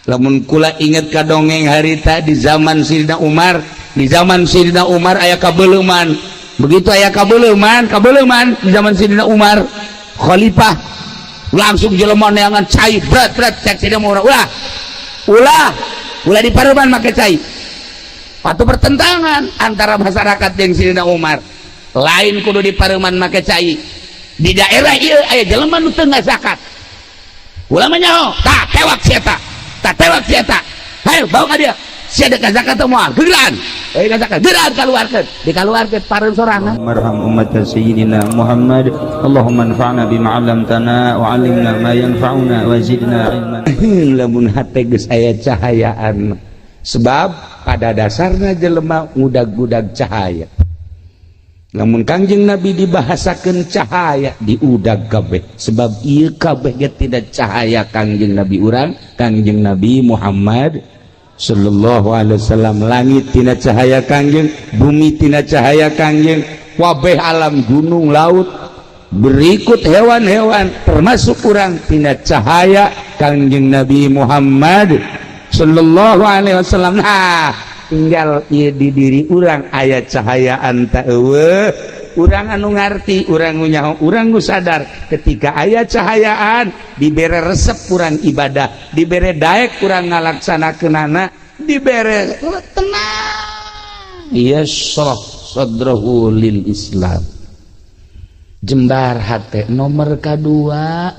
lamun kula inget ka dongeng harita di zaman Sayyidina Umar. Di zaman Sayyidina Umar aya kabeuleman. Begitu aya kabeuleman di zaman Sayyidina Umar khalifah langsung jelema neangan cai brat cek Sayyidina Umar ulah di pareman make cai. Patu pertentangan antara masyarakat jeung Sayyidina Umar. Lain kudu di pareman make cai. Di daerah ieu aya jelema nu teu ngazakat. Ulama nyaho, tah tewak si eta. Hayo bawa ka dia. Si ada zakat teu moal, gegeran. Zakat, gegeran kaluarkeun. Dikaluarkeun pareun sorangan. Marham ummat sayyidina Muhammad. Allahumma anfa'na bima 'allamtana wa 'allimna ma yanfa'una wa zidna ilman. Lamun hate geus aya cahayaan. Sebab pada dasarnya jelema ngudag-udag cahaya. Lamun Kangjeng Nabi dibahasakeun cahaya diudag kabeh. Sebab ieu kabeh ge tidak cahaya Kangjeng Nabi urang, Kangjeng Nabi Muhammad sallallahu alaihi wasallam. Langit tina cahaya Kangjeng, bumi tina cahaya Kangjeng, kabeh alam gunung laut berikut hewan-hewan termasuk urang tina cahaya Kangjeng Nabi Muhammad sallallahu alaihi wasallam. Nah, tinggal ieu di diri urang aya cahayaan ta eueuh. Urang anu ngarti, urang nu nyaho, urang nu sadar ketika aya cahayaan dibere resep urang ibadah, dibere daek urang ngalaksanakeunana, dibere tenang. Yashrah sadrahu lil Islam. Jembar hate nomor kedua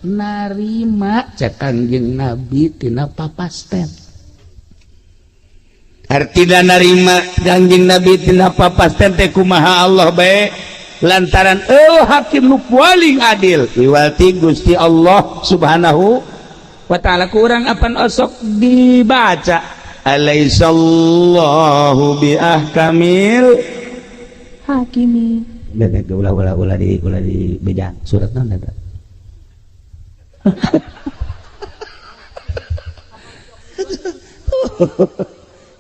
narima cek Kangjeng Nabi tina papasten. Artina narima Kangjeng Nabi tina papasten teh kumaha Allah bae lantaran hakim nu paling adil iwalti Gusti Allah Subhanahu wa ta'ala. Kurang apan osok dibaca alaisallahu bi ahkamil hakimi. Ulah di beja surat naon eta?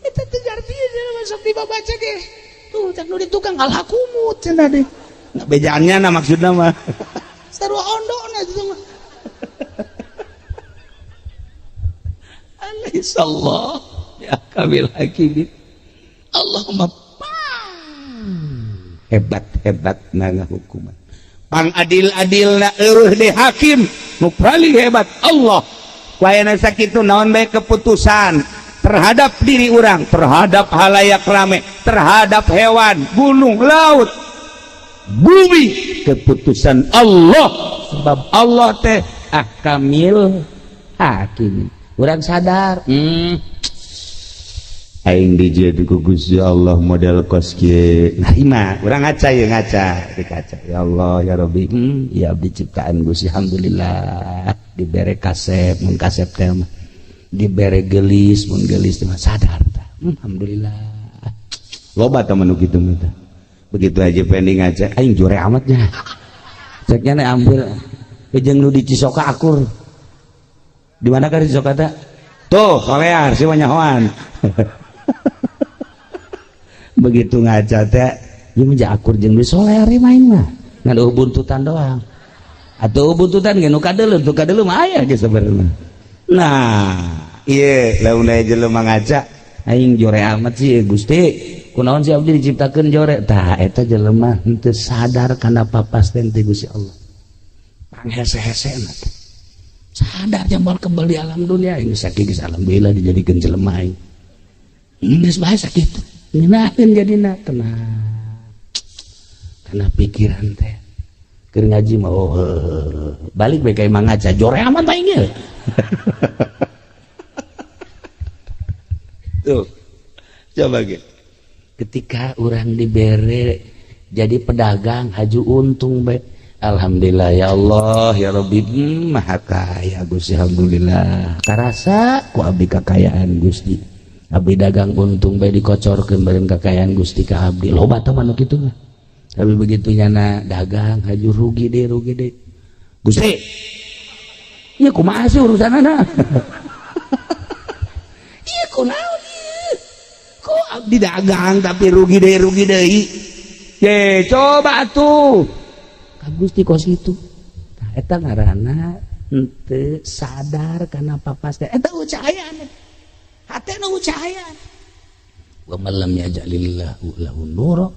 Eta teh artinya masuk dibaca ge. Tuh cak nu di tukang alhakumut cenah deh. Bejaannya na maksudna mah. Sarua ondona itu mah. Alaihissallah ya kamil hakim. Allahumma hebat na hukuman. Pang adil-adilna eueuh deh hakim nu paling hebat Allah. Wayana sakitu naon bae keputusan terhadap diri orang, terhadap halayak rame, terhadap hewan, gunung, laut, bumi, keputusan Allah. Sebab Allah teh ahkamil hakim. Urang sadar aing dijieun ku Gusti Allah model kos kieu. Nah ima urang ngaca ya dikaca. Ya Allah ya Rabbi, ya abdi ciptaan Gusti alhamdulillah dibere kasep mun kasep teh dibere gelis mun gelis teh sadar tah. Alhamdulillah. Loba tah manu kitu mah. Begitu aja pending ngaca aing jore amatnya. Ceknya ambil jeung nu di Cisoka akur. Di mana ka di Cisoka teh? Tuh, solear si wanyahoan. Begitu ngaca teh ieu mah akur jeung di solear main mah. Ngadu buntutan doang. Atuh buntutan ge nu kadeuleuh, tu kadeuleuh mah aya ge sabarna. Nah, ieu lamun aya jelema ngaca aing jore amat sih Gusti. Kunaon si abdi diciptakeun jore? Tah eta jelema henteu sadar kana papasten ti Gusti Allah. Panghese-hesena teh. Sadar jambal kembali alam dunia ini sakit geus alhamdulillah dijadikeun jelema aing. Geus bae sakitu. Ngeunaheun jadina tenang. Kana pikiran teh. Keur ngaji mah balik bae ka imang ngaca jore amat aing ge. Tuh. Coba ge. Ketika orang dibere jadi pedagang haju untung bae. Alhamdulillah ya Allah ya Rabbi maha kaya Gusti alhamdulillah. Karasa ku abdi kakayaan Gusti. Abdi dagang untung bae dikocorkeun bareng kakayaan Gusti ka abdi. Loba tah manu kitu mah. Tapi begitu nyana dagang haju rugi deh. Gusti. Ieu kumaha sih urusanana? Ieu kunaon ieu? Kok abdi dagang tapi rugi deui. Ye, coba atuh. Ka Gusti kos itu. Tah eta ngaranna henteu sadar kana papas teh eta cahayaan hatena cahayaan wa man lam yaj'alillahu lahu nura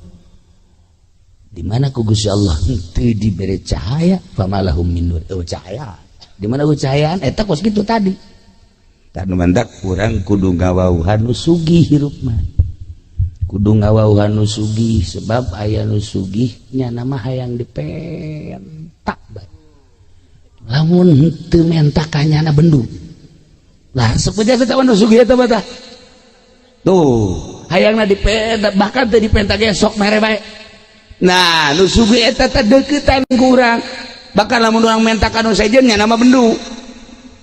di mana ku Gusti Allah henteu diberi cahaya famalahum min nur cahaya di mana cahayaan eta kos kitu tadi tanu mantak urang kudu ngawauhan nu sugih hirup mah kudu ngawauhan nu sugih sebab aya nu sugih nya nama hayang dipentak bae lamun henteu mentak kanyana bendung lah sepeja satawan nu sugih eta mah tuh hayangna dipentak bahkan teu dipentak esok mere bae nah nu sugih eta teh deukeutan ku urang bakal lamun urang mentak anu sejen nya nama bendung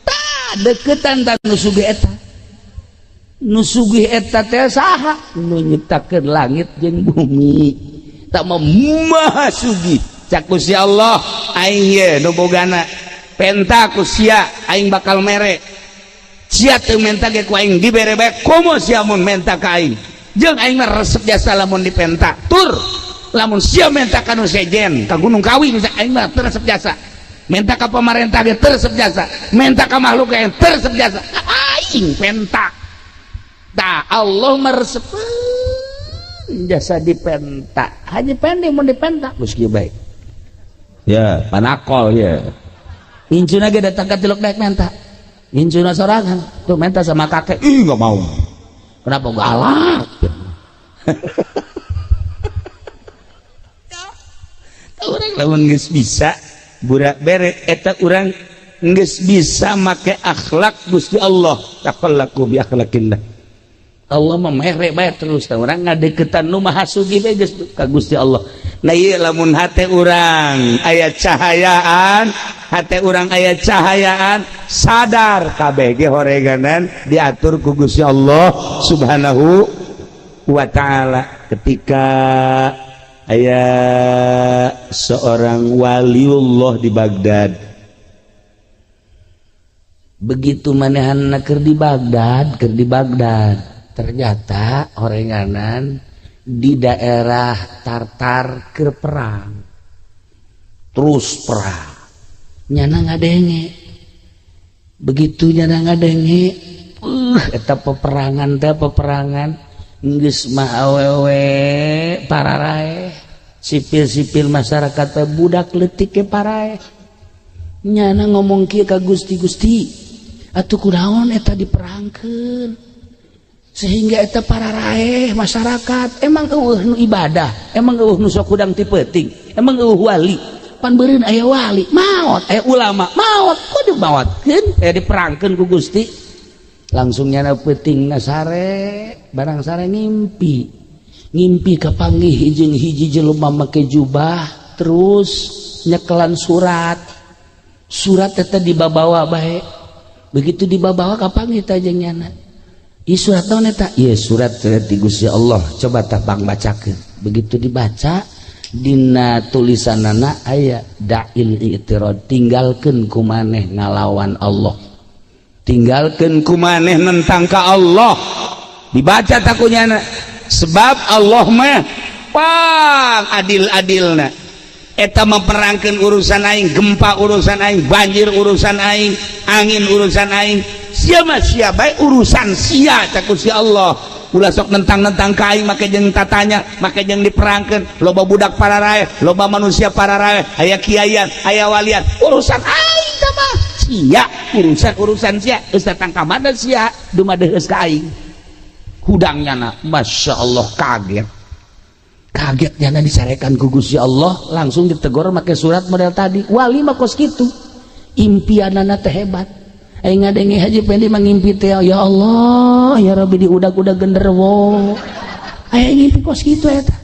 tah deukeutan tah nu sugih eta nu sugih eta teh saha nu nyiptakeun langit jeung bumi tak maha sugih cak Gusti Allah aing ye nu bogana penta ku sia aing bakal mere sia teu menta ge ku aing dibere bae komo sia mun menta ka aing jeung aing mah resep jasa lamun dipenta tur lamun sia menta ka nu sejen ka Gunung Kawi misalnya aing mah teu resep jasa menta ka pamarentah ge teu resep jasa menta ka makhluk ge teu resep jasa aing penta tah Allah meresepkeun jasa dipenta hanya pendek mun dipenta geus kieu bae ya panakol ya incuna ge datang ka tiluk daek menta incuna sorangan tuh menta sama kakek ih enggak mau kenapa galak urang lamun geus bisa burak bere eta urang geus bisa make akhlak Gusti Allah taqallaku bi akhlaqillah Allah memere bae terus urang ngadeukeutan nu maha sugih bae geus ka Gusti Allah nah ieu lamun hate urang aya cahayaan hate urang aya cahayaan sadar kabeh ge horeganan diatur ku Gusti Allah Subhanahu wa taala ketika aya seorang waliullah di Baghdad begitu manehanna keur di Baghdad ternyata horenganan di daerah Tartar keur perang terus perang nyana ngadenge begitu nyana ngadenge eta peperangan geus mah awewe pararae sipil-sipil masyarakat teh budak leutik ke parae nyana ngomong kieu ka Gusti atuh kunaon eta diperangkeun sehingga eta pararae masyarakat emang eueuh nu ibadah emang eueuh nu sok udang ti peuting emang eueuh wali pan beureun aya wali maot aya ulama maot kudu maotkeun aya diperangkeun ku Gusti langsung nyana peutingna sare barang sare ngimpi kapanggih jeung hiji jelema make jubah terus nyekelan surat eta dibabawa bae begitu dibabawa kapanggih teh jeung nyana ieu surat naon eta ieu surat ti Gusti Allah coba tah bang bacakeun begitu dibaca dina tulisanana aya da'il i'tirad tinggalkeun ku maneh ngalawan Allah tinggalkeun ku maneh nentang ka Allah dibaca takunyana sebab Allah mah pang adil-adilna eta memperangkeun urusan aing gempa urusan aing banjir urusan aing angin urusan aing sia mah sia bae urusan sia cak Gusti Allah ulah sok nentang-nentang ka aing make jeung tatanya make jeung diperangkeun loba budak pararae loba manusia pararae aya kiaian aya walian urusan aing teh mah sia urusan sia geus datang ka mana sia dumadeheus ka aing hudangnyana masyaallah kaget nyana disarekan ku Gusti Allah langsung ditegur make surat model tadi wali mah kos kitu impianana teh hebat aing ngadenge haji pendi mangimpi teh ya Allah ya Rabbi diudag-udag genderuwo aya ngimpi kos kitu eta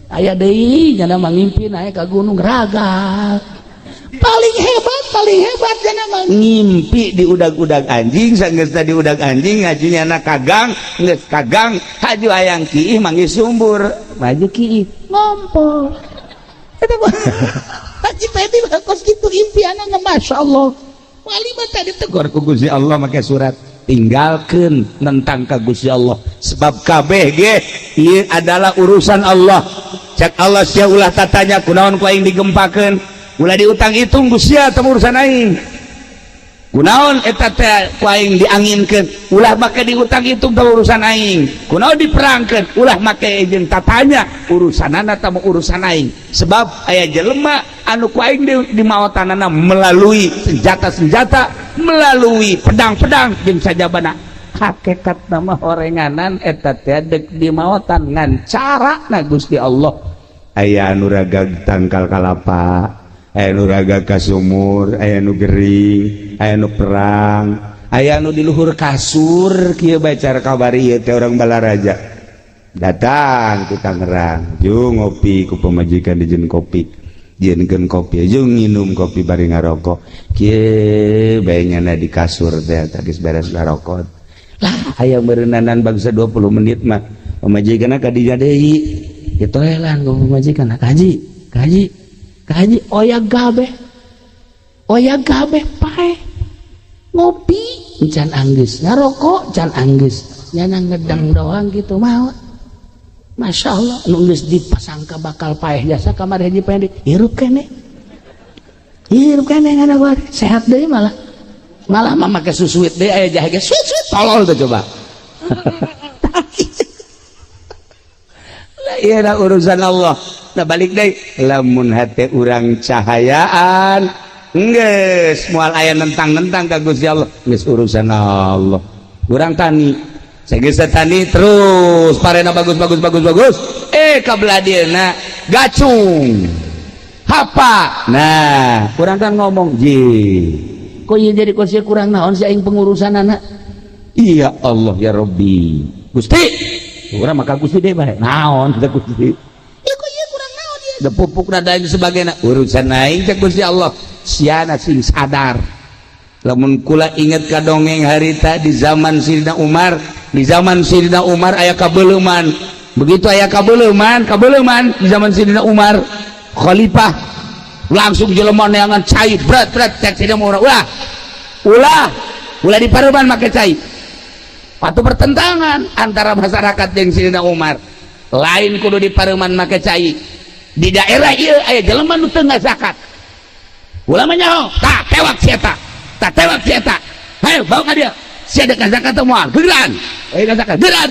aya deui nyana mangimpi naik ka gunung ragal paling hebat cenah mah ngimpi diudag-udag anjing sanggeus tadi udag anjing ngajinya anak kagang geus kagang haju hayang kiih manggih sumbur maju kiih ngompol eta mah haji pendi mah kos kitu impianna masyaallah wali mah tadi tegur ku Gusti Allah make surat tinggalkeun nentang ka Gusti Allah sebab kabeh ge ieu adalah urusan Allah cak Allah sia ulah tatanya kunaon ku aing digempakeun ulah diutang hitung Gusti aya teh urusan aing kunaon eta teh ku aing dianginkeun ulah make diutang itu urusan aing kunaon diperangkeun ulah make jeung tatanya urusanana tah urusan aing sebab aya jelema anu ku aing di maotanana melalui senjata-senjata melalui pedang-pedang jeung sajabana hakikat nama horenganan eta teh deuk di maotan ngan carana Gusti Allah aya anu ragag tangkal kalapa aya nu raga ka sumur aya nu gering aya nu perang aya nu di luhur kasur kieu bae cara kabari ieu teh urang Balaraja datang ku Tangerang jeung ngopi ku pamajikan dijieun kopi jieunkeun kopi jeung nginum kopi bari ngarokok kieu bae nyana di kasur teh geus beres ngarokok lah aya meureunanan bangsa 20 menit mah pamajikanna ka dinya deui kitu helan ku pamajikanna kaji oya gabe pae ngopi can anggeus ngarokok can anggeus nyana ngedang doang gitu mau Masya Allah nu geus dipasangka bakal paeh jasa kamar hiji pendek hirup kene ngana gua sehat deui malah mah make susuit deui aya jahe ge suit tolol tuh coba lah ieu urusan Allah. Nah balik deh lamun hati urang cahayaan geus moal aya nentang-nentang ka Gusti Allah geus urusan Allah urang tani sageus tani terus parena bagus kabladieuna gacung hapa nah urang kan ngomong ji kok ieu jadi kursi kurang naon si aing pengurusanana iya Allah ya Rabbi Gusti urang maka Gusti deui bae naon teh Gusti da pupuk dan sebagainya urusan aing cek Gusti Allah siana sing sadar lamun kula inget ka dongeng harita di zaman Sayyidina Umar aya kabeuleman begitu aya kabeuleman di zaman Sayyidina Umar khalifah langsung jelema neangan cai berat cek Sayyidina Umar ulah di pareuman make cai patu pertentangan antara masyarakat jeung Sayyidina Umar lain kudu di pareuman make cai di daerah ieu aya jelema nu teu zakat ulama nyaho tak tewak sieta hayo bawa ka dia sia ada zakat teu moal gegeran zakat gegeran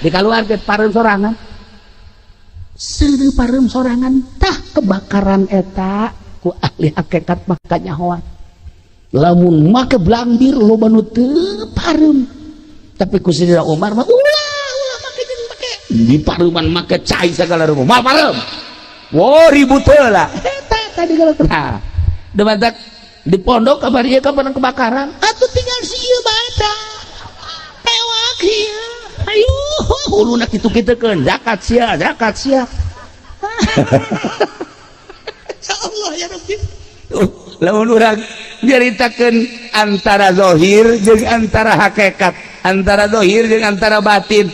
dikaluarkeun pareum sorangan seueur pareum sorangan tah kebakaran eta ku ahli hakikat mah kanyahoan lamun make blambir loba nu teu pareum tapi ku Sayyidina Umar mah ulah make di pareuman make cai sagala rupa moal pareum ribut heula eta tadi kalau tah demantak di pondok kabar ieu kapan kebakaran atuh tinggal si ieu bae tewak ieu ayo uluna kitu-kitukeun zakat sia insyaallah ya Rabbi lamun urang nyaritakeun antara zahir jeung antara hakikat antara zahir jeung antara batin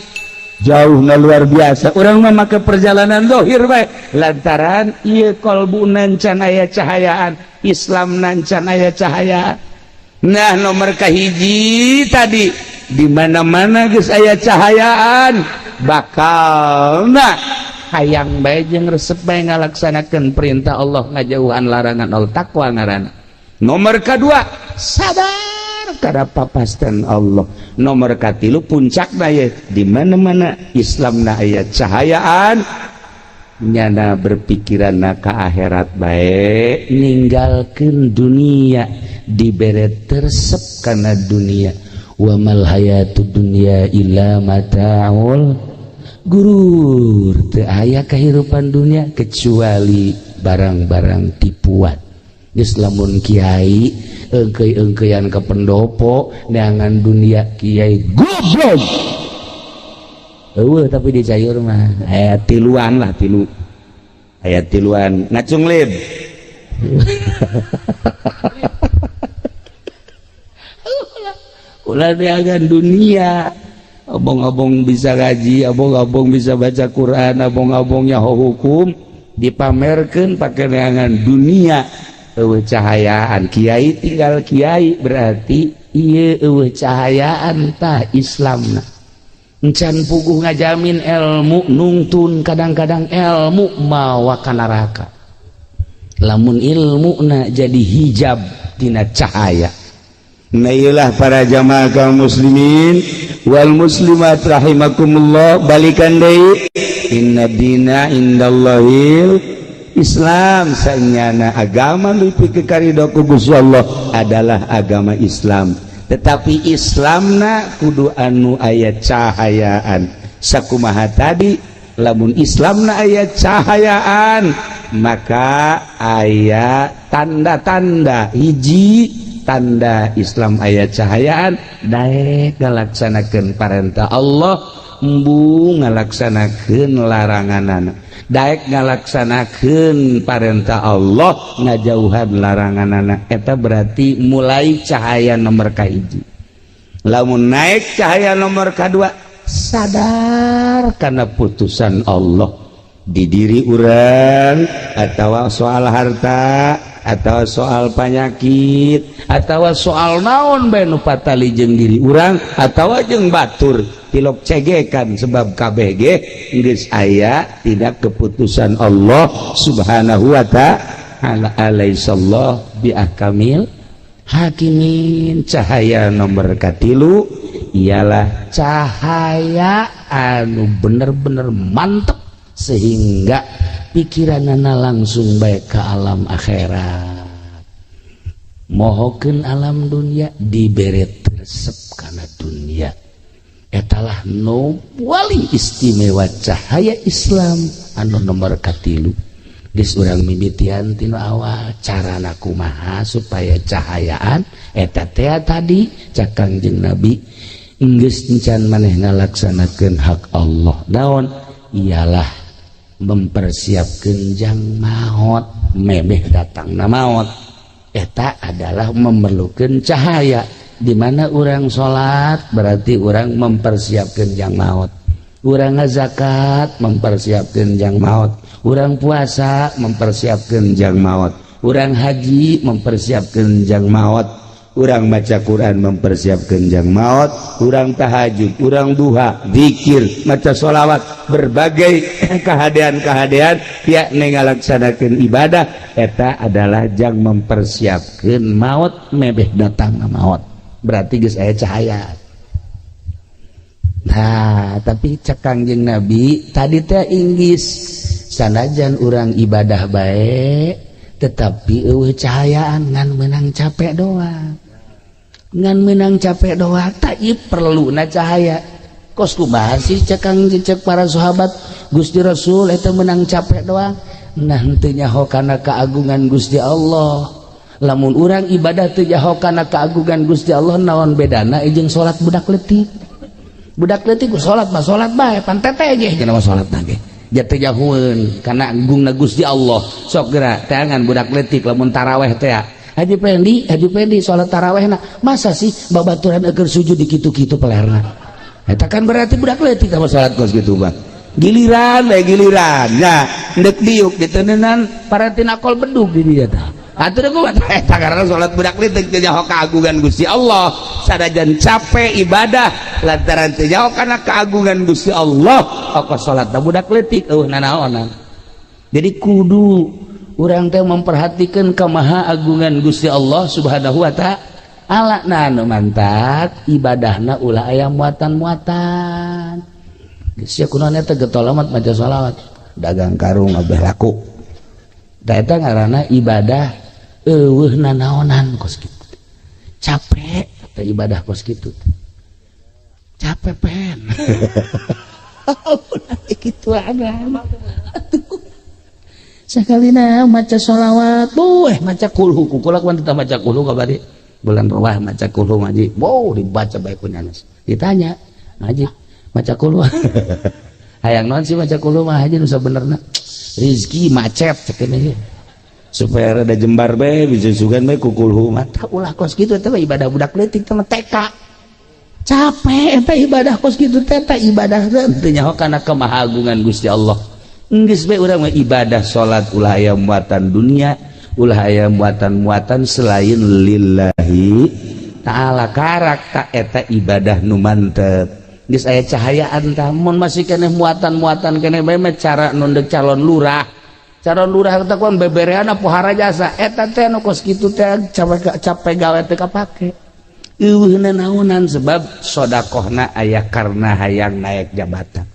jauh na luar biasa urang mah make perjalanan zahir bae lantaran ieu kolbunan can aya cahayaan Islam nan can aya cahayaan nah nomor kahiji tadi di mana-mana geus aya cahayaan bakalna hayang bae jeung resep bae ngalaksanakeun perintah Allah ngajauhan larangan Allah takwa ngaranna nomor kedua sabar kada papasten Allah nomor katilu puncakna ye di mana-mana Islamna aya cahayaan nyana berpikiranna ka akhirat bae ninggalkeun dunia dibere tersep kana dunia wa mal hayatud dunya illa mataul gurur teu aya kahirupan dunia kecuali barang-barang tipuan geus lamun kiai engkeuy-engkeuyan ke pendopo neangan dunia kiai goblok eueuh tapi di cayur mah aya tiluan ngacung lib ulah neangan dunia abong-abong bisa ngaji abong-abong bisa baca Quran abong-abong nyaho hukum dipamerkeun pake neangan dunia eueuh cahayaan kiai tinggal kiai berarti ieu eueuh cahayaan tah Islamna encan puguh ngajamin ilmu nungtun kadang-kadang ilmu mawa ka neraka lamun ilmuna jadi hijab tina cahaya Nailah para jamaah kaum muslimin wal muslimat rahimakumullah, balikan deui inna dina indallahil Islam, sanyana agama nepi ka karidho ku Gusti Allah adalah agama Islam. Tetapi Islamna kudu anu aya cahayaan. Sakumaha tadi, lamun Islamna aya cahayaan maka aya tanda-tanda. Hiji tanda Islam aya cahayaan, daek ngalaksanakeun parentah Allah, embu ngalaksanakeun laranganana, daek ngalaksanakeun parentah Allah, ngajauhan laranganana. Eta berarti mulai cahaya nomor kahiji. Lamun naik cahaya nomor kadua, sadar karena putusan Allah di diri urang, atau soal harta, atau soal penyakit, atau soal naon bae nu patali jeung diri urang, atau jeung batur tilok cegekan sebab kabeh ge geus aya tidak keputusan Allah subhanahu wa ta'ala. Alaihissallah bi ahkamil hakimin. Cahaya nomor katilu ialah cahaya anu bener-bener mantep sehingga pikiranana langsung baik ke alam akhirat. Mohokeun alam dunia dibere resep kana dunia. Etalah nu paling istimewa cahaya Islam anu nomor katilu. Geus urang mimitian tinu awal carana kumaha supaya cahayaan eta teh tadi cak Kangjeng Nabi geus encan maneh ngalaksanakeun hak Allah. Naon? Ialah mempersiapkan jang maut, mebeh datangna maut. Eta adalah memerlukan cahaya. Di mana orang sholat berarti orang mempersiapkan jang maut, orang zakat mempersiapkan jang maut, orang puasa mempersiapkan jang maut, orang haji mempersiapkan jang maut, orang baca Quran mempersiapkan jang maut, orang tahajud, orang duha, zikir, maca sholawat, berbagai kehadean-kehadean yakni ngalaksanakeun ibadah, eta adalah jang mempersiapkan maut, mebeh datang maut. Berarti geus aya cahaya. Nah, tapi cak Kangjeng Nabi tadi teh inggis sanajan urang ibadah bae tetapi eueuh cahayaan ngan menang capek doang. Ngan menang capek doang tak perlu na cahaya. Kos kumaha sih cek para sahabat Gusti Rasul eta menang capek doang. Nah teu nyaho kana keagungan Gusti Allah. Lamun urang ibadah teu nyaho kana keagungan Gusti Allah, naon bedana jeung salat budak leutik. Budak leutik ku salat mah salat bae pan teteh ge cenah salatna ge. Ja teu jahueun kana agungna Gusti Allah. Sok geura teangan budak leutik lamun taraweh teh Haji Pendi sholat tarawehna masa sih babaturan agar sujud di kitu-kitu pelerna. Eta kan berarti budak leutik sama sholat kos gitu bang. Giliran nah ndek diuk diteneunan para tinakol bedug di dia tah. Atuh ku eta karena sholat budak leutik teu nyaho keagungan Gusti Allah, sadajan capek ibadah lantaran teu nyaho kana keagungan Gusti Allah, oko sholat budak leutik eueuh nanaonan. Jadi kudu urang teh memperhatikan kemaha agungan Gusti Allah subhanahu wa ta'ala. Nah nu mantap ibadahna ulah aya muatan-muatan. Geus ya kunaon eta getol amat maca shalawat, dagang karung abeh laku. Da eta ngaranna ibadah eueuh nanaonan kos kitu. Capek teh ibadah kos kitu. Capek pen. Kitu ada. Sakalina maca sholawat, maca kulhu, kukulak wan tetap maca kulhu kabari bulan rawah maca kulhu ngaji, dibaca bae ku nanas. Ditanya, ngaji maca kulhu. Hayang naon sih maca kulhu mah haji nu sabenerna? Rizki macet cenah ge. Supaya rada jembar bae bisa sugan bae ku kulhu mah. Tah ulah kos kitu teh ibadah budak leutik teh TK. Capek eta ibadah kos kitu teh ibadah teh nyaho kana kemahagungan Gusti Allah. Geus bae urang mah ibadah salat ulah aya muatan dunia, ulah aya muatan-muatan selain lillahi ta'ala. Karak ta eta ibadah nu mantep. Geus aya cahayaan tah mun masih keneh muatan-muatan keneh bae mah cara nu deuk calon lurah. Calon lurah teh kon bebereana pohara jasa eta teh nu kos kitu teh capek gawe teh kapake. eueuhna naonan sebab sodakohna aya karena hayang naik jabatan